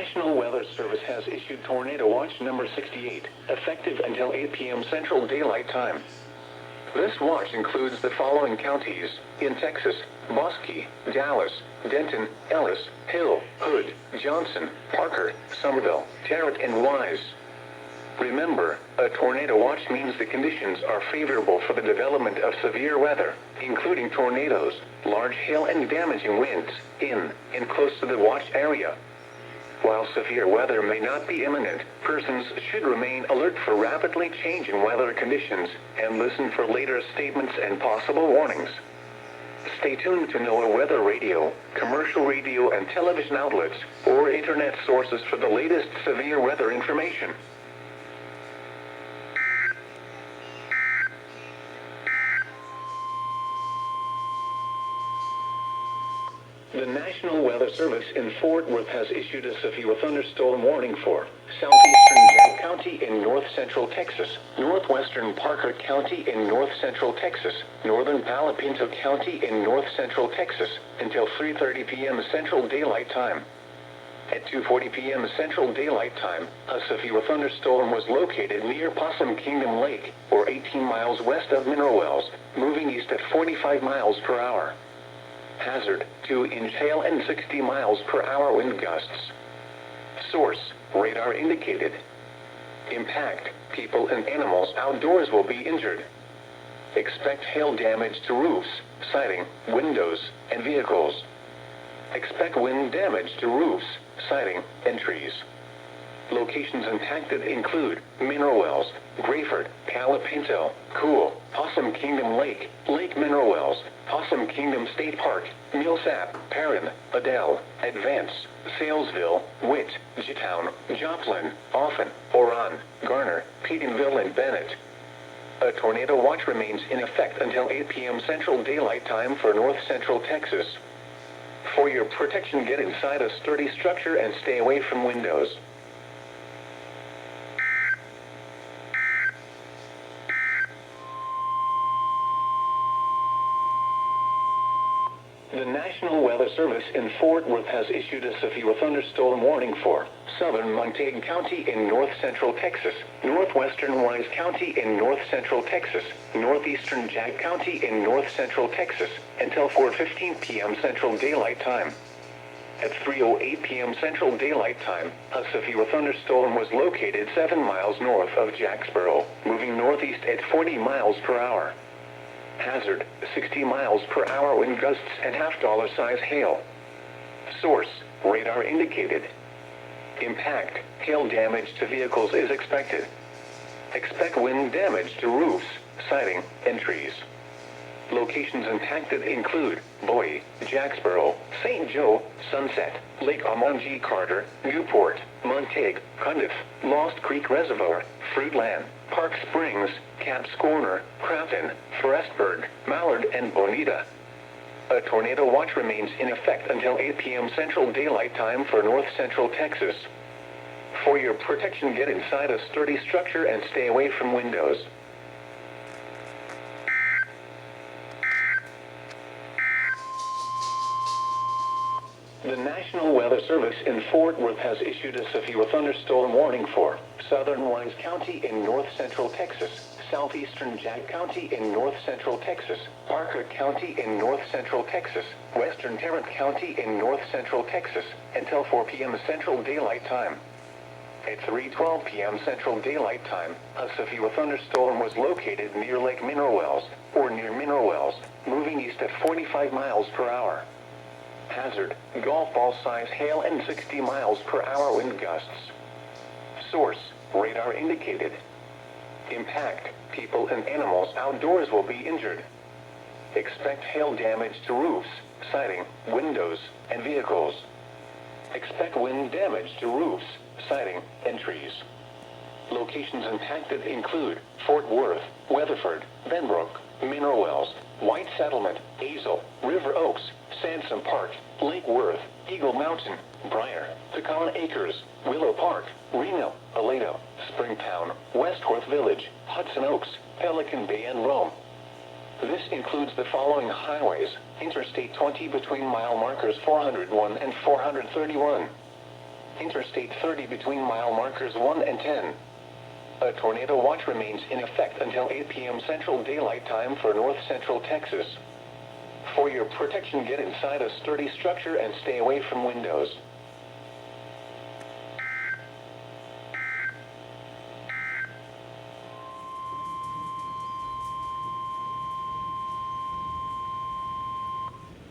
National Weather Service has issued Tornado Watch number 68, effective until 8 p.m. Central Daylight Time. This watch includes the following counties in Texas: Bosque, Dallas, Denton, Ellis, Hill, Hood, Johnson, Parker, Somerville, Tarrant, and Wise. Remember, a tornado watch means the conditions are favorable for the development of severe weather, including tornadoes, large hail, and damaging winds, in and close to the watch area. While severe weather may not be imminent, persons should remain alert for rapidly changing weather conditions and listen for later statements and possible warnings. Stay tuned to NOAA weather radio, commercial radio and television outlets, or internet sources for the latest severe weather information. The National Weather Service in Fort Worth has issued a severe thunderstorm warning for southeastern Jack County in north-central Texas, northwestern Parker County in north-central Texas, northern Palo Pinto County in north-central Texas, until 3:30 p.m. Central Daylight Time. At 2:40 p.m. Central Daylight Time, a severe thunderstorm was located near Possum Kingdom Lake, or 18 miles west of Mineral Wells, moving east at 45 miles per hour. Hazard: 2-inch hail and 60 miles per hour wind gusts. Source: radar indicated. Impact: people and animals outdoors will be injured. Expect hail damage to roofs, siding, windows, and vehicles. Expect wind damage to roofs, siding, and trees. Locations impacted include Mineral Wells, Grayford, Palo Pinto, Cool, Possum Kingdom Lake, Lake Mineral Wells, Possum Kingdom State Park, Millsap, Perrin, Adele, Advance, Salesville, Witt, Jetown, Joplin, Often, Oran, Garner, Pedenville, and Bennett. A tornado watch remains in effect until 8 p.m. Central Daylight Time for north-central Texas. For your protection, get inside a sturdy structure and stay away from windows. The National Weather Service in Fort Worth has issued a severe thunderstorm warning for southern Montague County in north-central Texas, northwestern Wise County in north-central Texas, northeastern Jack County in north-central Texas, until 4:15 p.m. Central Daylight Time. At 3:08 p.m. Central Daylight Time, a severe thunderstorm was located 7 miles north of Jacksboro, moving northeast at 40 miles per hour. Hazard: 60 miles per hour wind gusts and half-dollar size hail. Source: radar indicated. Impact: hail damage to vehicles is expected. Expect wind damage to roofs, siding, and trees. Locations impacted include Bowie, Jacksboro, St. Joe, Sunset, Lake Amongi Carter, Newport, Montague, Cundiff, Lost Creek Reservoir, Fruitland, Park Springs, Caps Corner, Crafton, Forestburg, Mallard, and Bonita. A tornado watch remains in effect until 8 p.m. Central Daylight Time for north-central Texas. For your protection, get inside a sturdy structure and stay away from windows. The National Weather Service in Fort Worth has issued a severe thunderstorm warning for southern Wise County in north-central Texas, southeastern Jack County in north-central Texas, Parker County in north-central Texas, western Tarrant County in north-central Texas, until 4 p.m. Central Daylight Time. At 3:12 p.m. Central Daylight Time, a severe thunderstorm was located near Lake Mineral Wells, or near Mineral Wells, moving east at 45 miles per hour. Hazard: golf ball size hail and 60 miles per hour wind gusts. Source: radar indicated. Impact: people and animals outdoors will be injured. Expect hail damage to roofs, siding, windows, and vehicles. Expect wind damage to roofs, siding, and trees. Locations impacted include Fort Worth, Weatherford, Benbrook, Mineral Wells, White Settlement, Azle, River Oaks, Sansom Park, Lake Worth, Eagle Mountain, Briar, Pecan Acres, Willow Park, Reno, Aledo, Springtown, Westworth Village, Hudson Oaks, Pelican Bay, and Rome. This includes the following highways: Interstate 20 between mile markers 401 and 431. Interstate 30 between mile markers 1 and 10. A tornado watch remains in effect until 8 p.m. Central Daylight Time for North Central Texas. For your protection, get inside a sturdy structure and stay away from windows.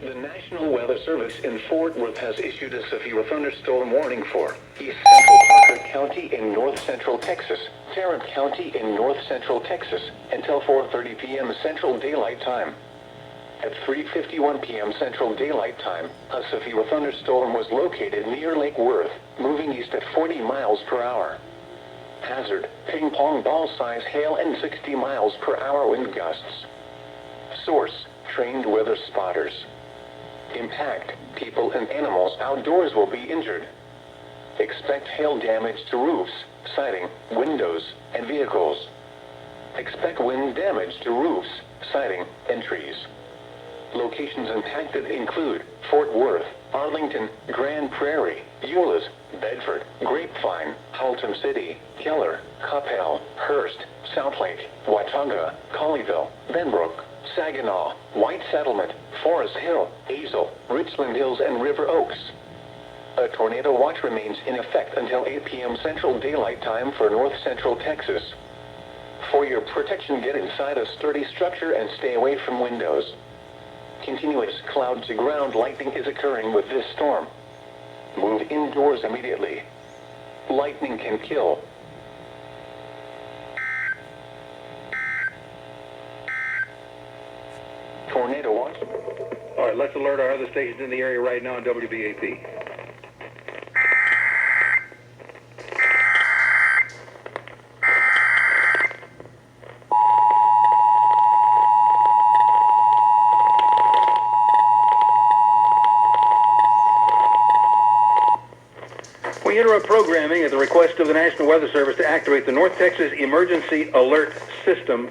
The National Weather Service in Fort Worth has issued a severe thunderstorm warning for East Central Parker County in North Central Texas, Tarrant County in North Central Texas, until 4:30 p.m. Central Daylight Time. At 3:51 p.m. Central Daylight Time, a severe thunderstorm was located near Lake Worth, moving east at 40 miles per hour. Hazard, ping-pong ball-size hail and 60 miles per hour wind gusts. Source, trained weather spotters. Impact, people and animals outdoors will be injured. Expect hail damage to roofs, siding, windows, and vehicles. Expect wind damage to roofs, siding, and trees. Locations impacted include Fort Worth, Arlington, Grand Prairie, Euless, Bedford, Grapevine, Haltom City, Keller, Coppell, Hearst, Southlake, Watauga, Colleyville, Benbrook, Saginaw, White Settlement, Forest Hill, Azle, Richland Hills, and River Oaks. A tornado watch remains in effect until 8 p.m. Central Daylight Time for North Central Texas. For your protection, get inside a sturdy structure and stay away from windows. Continuous cloud-to-ground lightning is occurring with this storm. Move indoors immediately. Lightning can kill. Tornado watch. All right, let's alert our other stations in the area right now on WBAP. We interrupt programming at the request of the National Weather Service to activate the North Texas Emergency Alert System.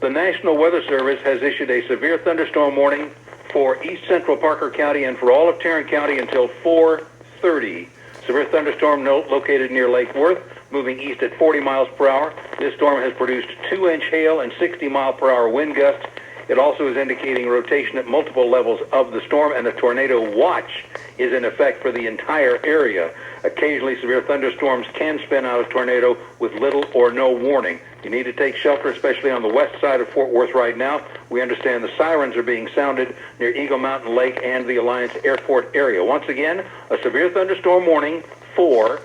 The National Weather Service has issued a severe thunderstorm warning for East Central Parker County and for all of Tarrant County until 4:30. Severe thunderstorm located near Lake Worth, moving east at 40 miles per hour. This storm has produced 2-inch hail and 60-mile-per-hour wind gusts. It also is indicating rotation at multiple levels of the storm, and a tornado watch is in effect for the entire area. Occasionally, severe thunderstorms can spin out a tornado with little or no warning. You need to take shelter, especially on the west side of Fort Worth right now. We understand the sirens are being sounded near Eagle Mountain Lake and the Alliance Airport area. Once again, a severe thunderstorm warning for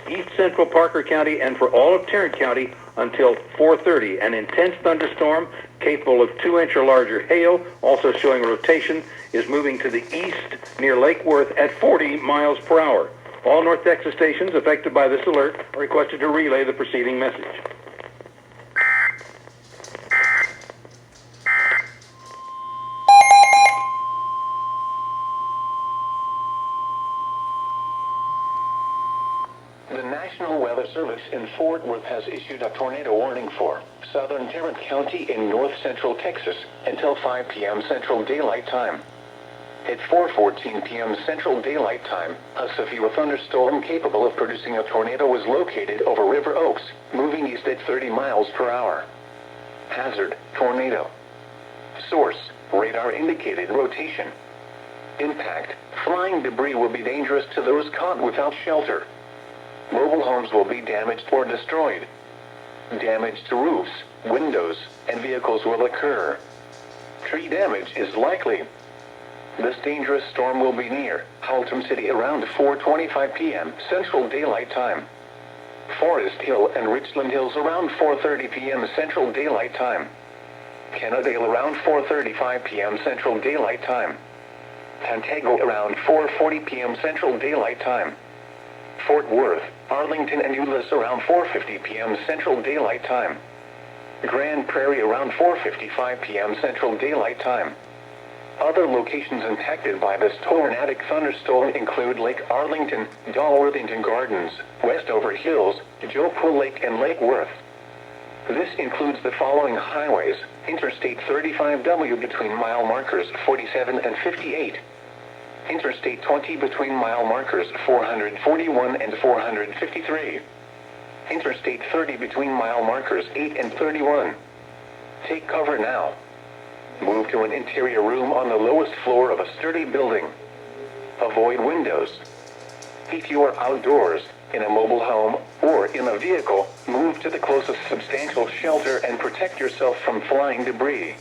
East Central Parker County and for all of Tarrant County until 4:30. An intense thunderstorm capable of 2-inch or larger hail, also showing rotation, is moving to the east near Lake Worth at 40 miles per hour. All North Texas stations affected by this alert are requested to relay the preceding message. The National Weather Service in Fort Worth has issued a tornado warning for southern Tarrant County in north central Texas until 5 p.m. Central Daylight Time. At 4:14 p.m. Central Daylight Time, a severe thunderstorm capable of producing a tornado was located over River Oaks, moving east at 30 miles per hour. Hazard, tornado. Source, radar indicated rotation. Impact, flying debris will be dangerous to those caught without shelter. Mobile homes will be damaged or destroyed. Damage to roofs, windows, and vehicles will occur. Tree damage is likely. This dangerous storm will be near Haltom City around 4:25 p.m. Central Daylight Time. Forest Hill and Richland Hills around 4:30 p.m. Central Daylight Time. Kennedale around 4:35 p.m. Central Daylight Time. Tantago around 4:40 p.m. Central Daylight Time. Fort Worth, Arlington, and Euless around 4:50 p.m. Central Daylight Time. Grand Prairie around 4:55 p.m. Central Daylight Time. Other locations impacted by this tornadic thunderstorm include Lake Arlington, Dalworthington Gardens, Westover Hills, Joe Pool Lake, and Lake Worth. This includes the following highways: Interstate 35W between mile markers 47 and 58. Interstate 20 between mile markers 441 and 453. Interstate 30 between mile markers 8 and 31. Take cover now. Move to an interior room on the lowest floor of a sturdy building. Avoid windows. If you are outdoors, in a mobile home, or in a vehicle, move to the closest substantial shelter and protect yourself from flying debris.